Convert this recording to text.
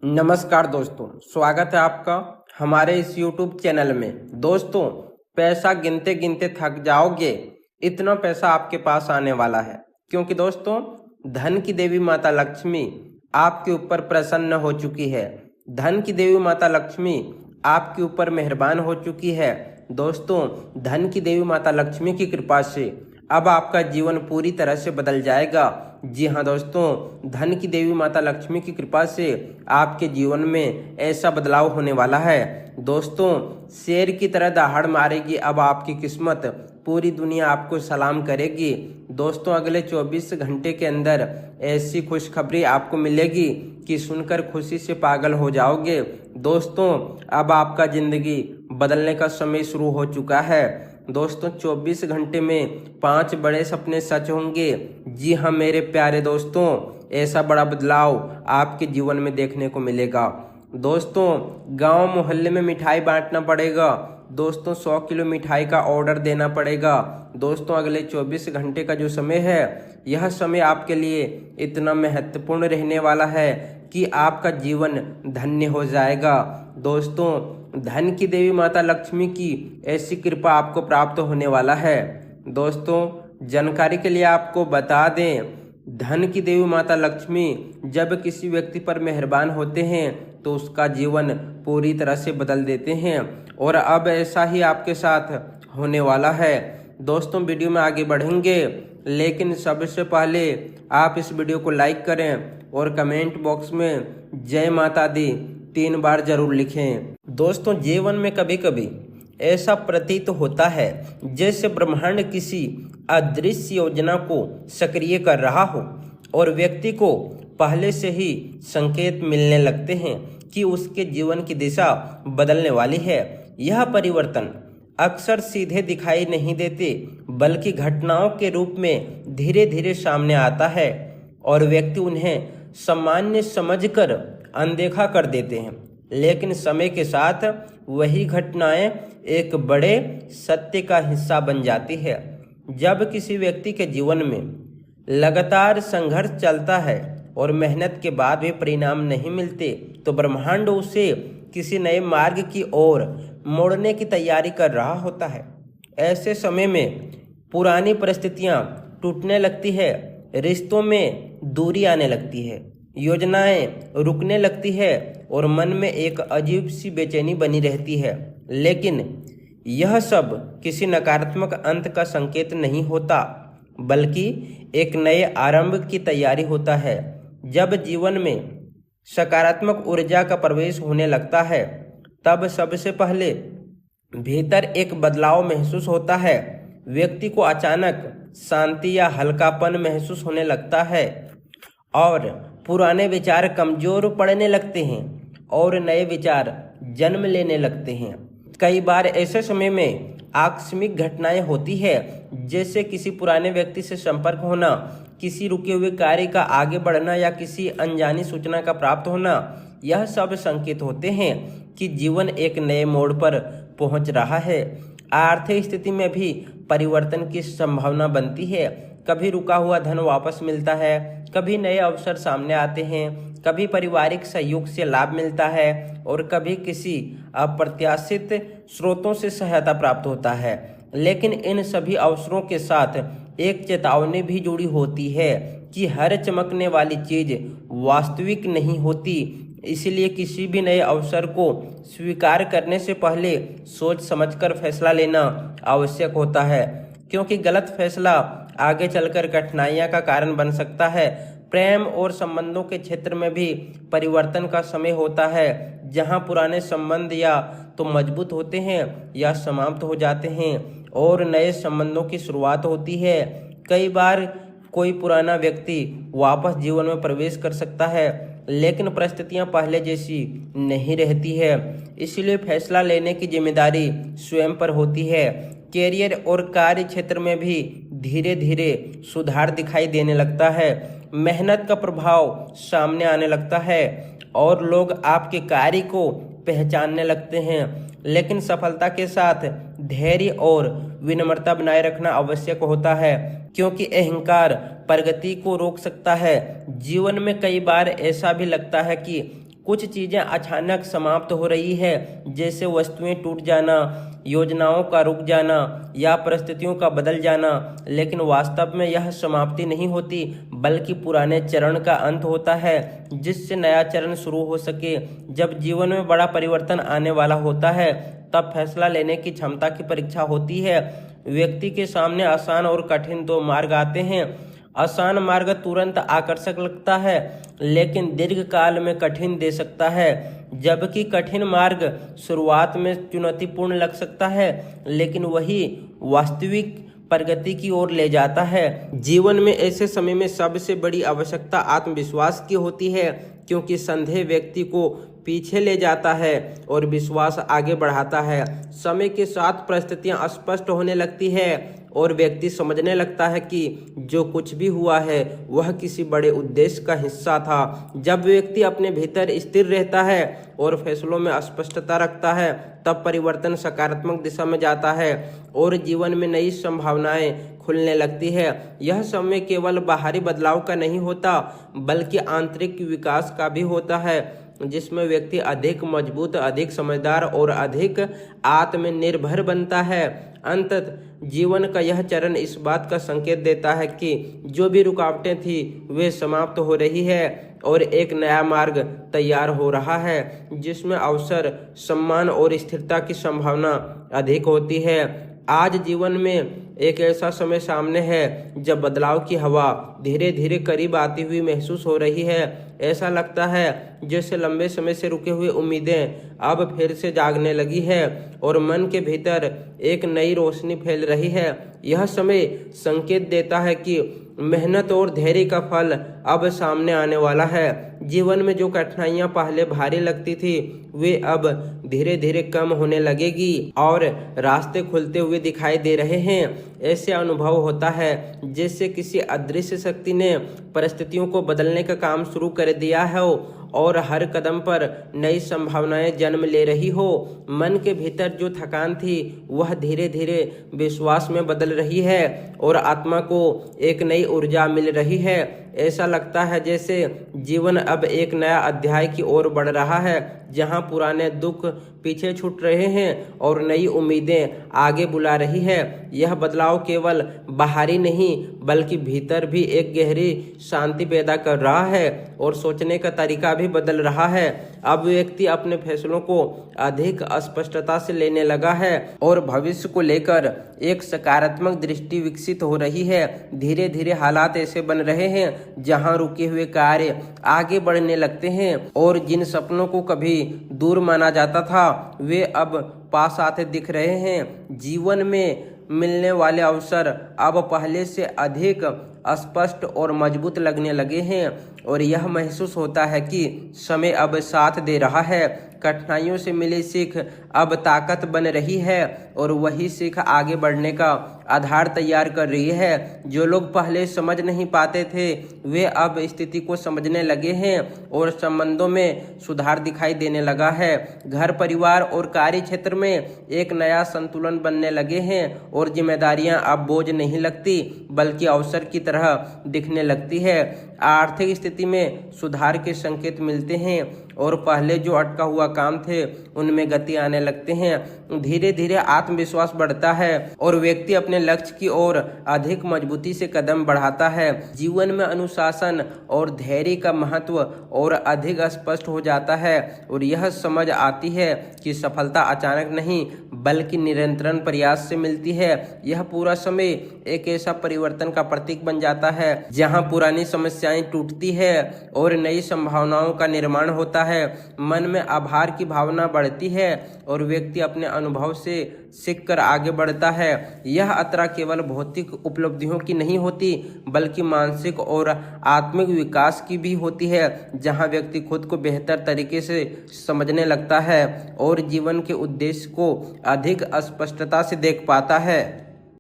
नमस्कार दोस्तों, स्वागत है आपका हमारे इस YouTube चैनल में। दोस्तों, पैसा गिनते गिनते थक जाओगे, इतना पैसा आपके पास आने वाला है। क्योंकि दोस्तों, धन की देवी माता लक्ष्मी आपके ऊपर प्रसन्न हो चुकी है। धन की देवी माता लक्ष्मी आपके ऊपर मेहरबान हो चुकी है। दोस्तों, धन की देवी माता लक्ष्मी की कृपा से अब आपका जीवन पूरी तरह से बदल जाएगा। जी हाँ दोस्तों, धन की देवी माता लक्ष्मी की कृपा से आपके जीवन में ऐसा बदलाव होने वाला है। दोस्तों, शेर की तरह दहाड़ मारेगी अब आपकी किस्मत, पूरी दुनिया आपको सलाम करेगी। दोस्तों, अगले 24 घंटे के अंदर ऐसी खुशखबरी आपको मिलेगी कि सुनकर खुशी से पागल हो जाओगे। दोस्तों, अब आपका जिंदगी बदलने का समय शुरू हो चुका है। दोस्तों, 24 घंटे में 5 बड़े सपने सच होंगे। जी हाँ मेरे प्यारे दोस्तों, ऐसा बड़ा बदलाव आपके जीवन में देखने को मिलेगा। दोस्तों, गांव मोहल्ले में मिठाई बांटना पड़ेगा। दोस्तों, 100 किलो मिठाई का ऑर्डर देना पड़ेगा। दोस्तों, अगले 24 घंटे का जो समय है, यह समय आपके लिए इतना महत्वपूर्ण रहने वाला है कि आपका जीवन धन्य हो जाएगा। दोस्तों, धन की देवी माता लक्ष्मी की ऐसी कृपा आपको प्राप्त होने वाला है। दोस्तों, जानकारी के लिए आपको बता दें, धन की देवी माता लक्ष्मी जब किसी व्यक्ति पर मेहरबान होते हैं तो उसका जीवन पूरी तरह से बदल देते हैं, और अब ऐसा ही आपके साथ होने वाला है। दोस्तों, वीडियो में आगे बढ़ेंगे, लेकिन सबसे पहले आप इस वीडियो को लाइक करें और कमेंट बॉक्स में जय माता दी 3 बार जरूर लिखें। दोस्तों, जीवन में कभी कभी ऐसा प्रतीत होता है जैसे ब्रह्मांड किसी अदृश्य योजना को सक्रिय कर रहा हो और व्यक्ति को पहले से ही संकेत मिलने लगते हैं कि उसके जीवन की दिशा बदलने वाली है। यह परिवर्तन अक्सर सीधे दिखाई नहीं देते, बल्कि घटनाओं के रूप में धीरे धीरे सामने आता है और व्यक्ति उन्हें सामान्य समझकर अनदेखा कर देते हैं। लेकिन समय के साथ वही घटनाएं एक बड़े सत्य का हिस्सा बन जाती है। जब किसी व्यक्ति के जीवन में लगातार संघर्ष चलता है और मेहनत के बाद भी परिणाम नहीं मिलते, तो ब्रह्मांड उसे किसी नए मार्ग की ओर मोड़ने की तैयारी कर रहा होता है। ऐसे समय में पुरानी परिस्थितियां टूटने लगती है, रिश्तों में दूरी आने लगती है, योजनाएं रुकने लगती है और मन में एक अजीब सी बेचैनी बनी रहती है। लेकिन यह सब किसी नकारात्मक अंत का संकेत नहीं होता, बल्कि एक नए आरंभ की तैयारी होता है। जब जीवन में सकारात्मक ऊर्जा का प्रवेश होने लगता है, तब सबसे पहले भीतर एक बदलाव महसूस होता है। व्यक्ति को अचानक शांति या हल्कापन महसूस होने लगता है और पुराने विचार कमजोर पड़ने लगते हैं और नए विचार जन्म लेने लगते हैं। कई बार ऐसे समय में आकस्मिक घटनाएं होती है, जैसे किसी पुराने व्यक्ति से संपर्क होना, किसी रुके हुए कार्य का आगे बढ़ना या किसी अनजानी सूचना का प्राप्त होना। यह सब संकेत होते हैं कि जीवन एक नए मोड़ पर पहुंच रहा है। आर्थिक स्थिति में भी परिवर्तन की संभावना बनती है। कभी रुका हुआ धन वापस मिलता है, कभी नए अवसर सामने आते हैं, कभी पारिवारिक सहयोग से लाभ मिलता है और कभी किसी अप्रत्याशित स्रोतों से सहायता प्राप्त होता है। लेकिन इन सभी अवसरों के साथ एक चेतावनी भी जुड़ी होती है कि हर चमकने वाली चीज वास्तविक नहीं होती। इसलिए किसी भी नए अवसर को स्वीकार करने से पहले सोच समझकर फैसला लेना आवश्यक होता है, क्योंकि गलत फैसला आगे चलकर कठिनाइयां का कारण बन सकता है। प्रेम और संबंधों के क्षेत्र में भी परिवर्तन का समय होता है, जहां पुराने संबंध या तो मजबूत होते हैं या समाप्त हो जाते हैं और नए संबंधों की शुरुआत होती है। कई बार कोई पुराना व्यक्ति वापस जीवन में प्रवेश कर सकता है, लेकिन परिस्थितियां पहले जैसी नहीं रहती है। इसलिए फैसला लेने की जिम्मेदारी स्वयं पर होती है। कैरियर और कार्य क्षेत्र में भी धीरे धीरे सुधार दिखाई देने लगता है। मेहनत का प्रभाव सामने आने लगता है और लोग आपके कार्य को पहचानने लगते हैं। लेकिन सफलता के साथ धैर्य और विनम्रता बनाए रखना आवश्यक होता है, क्योंकि अहंकार प्रगति को रोक सकता है। जीवन में कई बार ऐसा भी लगता है कि कुछ चीज़ें अचानक समाप्त हो रही है, जैसे वस्तुएं टूट जाना, योजनाओं का रुक जाना या परिस्थितियों का बदल जाना। लेकिन वास्तव में यह समाप्ति नहीं होती, बल्कि पुराने चरण का अंत होता है, जिससे नया चरण शुरू हो सके। जब जीवन में बड़ा परिवर्तन आने वाला होता है, तब फैसला लेने की क्षमता की परीक्षा होती है। व्यक्ति के सामने आसान और कठिन दो मार्ग आते हैं। आसान मार्ग तुरंत आकर्षक लगता है, लेकिन दीर्घ काल में कठिन दे सकता है, जबकि कठिन मार्ग शुरुआत में चुनौतीपूर्ण लग सकता है, लेकिन वही वास्तविक प्रगति की ओर ले जाता है। जीवन में ऐसे समय में सबसे बड़ी आवश्यकता आत्मविश्वास की होती है, क्योंकि संदेह व्यक्ति को पीछे ले जाता है और विश्वास आगे बढ़ाता है। समय के साथ परिस्थितियां स्पष्ट होने लगती है और व्यक्ति समझने लगता है कि जो कुछ भी हुआ है वह किसी बड़े उद्देश्य का हिस्सा था। जब व्यक्ति अपने भीतर स्थिर रहता है और फैसलों में स्पष्टता रखता है, तब परिवर्तन सकारात्मक दिशा में जाता है और जीवन में नई संभावनाएं खुलने लगती है। यह समय केवल बाहरी बदलाव का नहीं होता, बल्कि आंतरिक विकास का भी होता है, जिसमें व्यक्ति अधिक मजबूत, अधिक समझदार और अधिक आत्मनिर्भर बनता है। अंततः जीवन का यह चरण इस बात का संकेत देता है कि जो भी रुकावटें थी वे समाप्त हो रही है और एक नया मार्ग तैयार हो रहा है, जिसमें अवसर, सम्मान और स्थिरता की संभावना अधिक होती है। आज जीवन में एक ऐसा समय सामने है जब बदलाव की हवा धीरे धीरे करीब आती हुई महसूस हो रही है। ऐसा लगता है जैसे लंबे समय से रुके हुए उम्मीदें अब फिर से जागने लगी है और मन के भीतर एक नई रोशनी फैल रही है। यह समय संकेत देता है कि मेहनत और धैर्य का फल अब सामने आने वाला है। जीवन में जो कठिनाइयां पहले भारी लगती थी वे अब धीरे धीरे कम होने लगेगी और रास्ते खुलते हुए दिखाई दे रहे हैं। ऐसे अनुभव होता है जैसे किसी अदृश्य शक्ति ने परिस्थितियों को बदलने का काम शुरू कर दिया है और हर कदम पर नई संभावनाएं जन्म ले रही हो। मन के भीतर जो थकान थी वह धीरे धीरे विश्वास में बदल रही है और आत्मा को एक नई ऊर्जा मिल रही है। ऐसा लगता है जैसे जीवन अब एक नया अध्याय की ओर बढ़ रहा है, जहां पुराने दुख पीछे छूट रहे हैं और नई उम्मीदें आगे बुला रही है। यह बदलाव केवल बाहरी नहीं बल्कि भीतर भी एक गहरी शांति पैदा कर रहा है और सोचने का तरीका भी बदल रहा है। अब व्यक्ति अपने फैसलों को अधिक स्पष्टता से लेने लगा है और भविष्य को लेकर एक सकारात्मक दृष्टि विकसित हो रही है। धीरे धीरे हालात ऐसे बन रहे हैं जहां रुके हुए कार्य आगे बढ़ने लगते हैं और जिन सपनों को कभी दूर माना जाता था वे अब पास आते दिख रहे हैं। जीवन में मिलने वाले अवसर अब पहले से अधिक स्पष्ट और मजबूत लगने लगे हैं और यह महसूस होता है कि समय अब साथ दे रहा है। कठिनाइयों से मिली सीख अब ताकत बन रही है और वही सीख आगे बढ़ने का आधार तैयार कर रही है। जो लोग पहले समझ नहीं पाते थे वे अब स्थिति को समझने लगे हैं और संबंधों में सुधार दिखाई देने लगा है। घर, परिवार और कार्य क्षेत्र में एक नया संतुलन बनने लगे हैं और जिम्मेदारियां अब बोझ नहीं लगती बल्कि अवसर की तरह दिखने लगती है। आर्थिक स्थिति में सुधार के संकेत मिलते हैं और पहले जो अटका हुआ काम थे उनमें गति आने लगते हैं। धीरे धीरे आत्मविश्वास बढ़ता है और व्यक्ति अपने लक्ष्य की ओर अधिक मजबूती से कदम बढ़ाता है। जीवन में अनुशासन और धैर्य का महत्व और अधिक स्पष्ट हो जाता है और यह समझ आती है कि सफलता अचानक नहीं बल्कि निरंतर प्रयास से मिलती है। यह पूरा समय एक ऐसा परिवर्तन का प्रतीक बन जाता है जहां पुरानी समस्याएं टूटती है और नई संभावनाओं का निर्माण होता है। मन में आभार की भावना बढ़ती है और व्यक्ति अपने अनुभव से सीखकर आगे बढ़ता है। यह यात्रा केवल भौतिक उपलब्धियों की नहीं होती बल्कि मानसिक और आत्मिक विकास की भी होती है, जहां व्यक्ति खुद को बेहतर तरीके से समझने लगता है और जीवन के उद्देश्य को अधिक स्पष्टता से देख पाता है।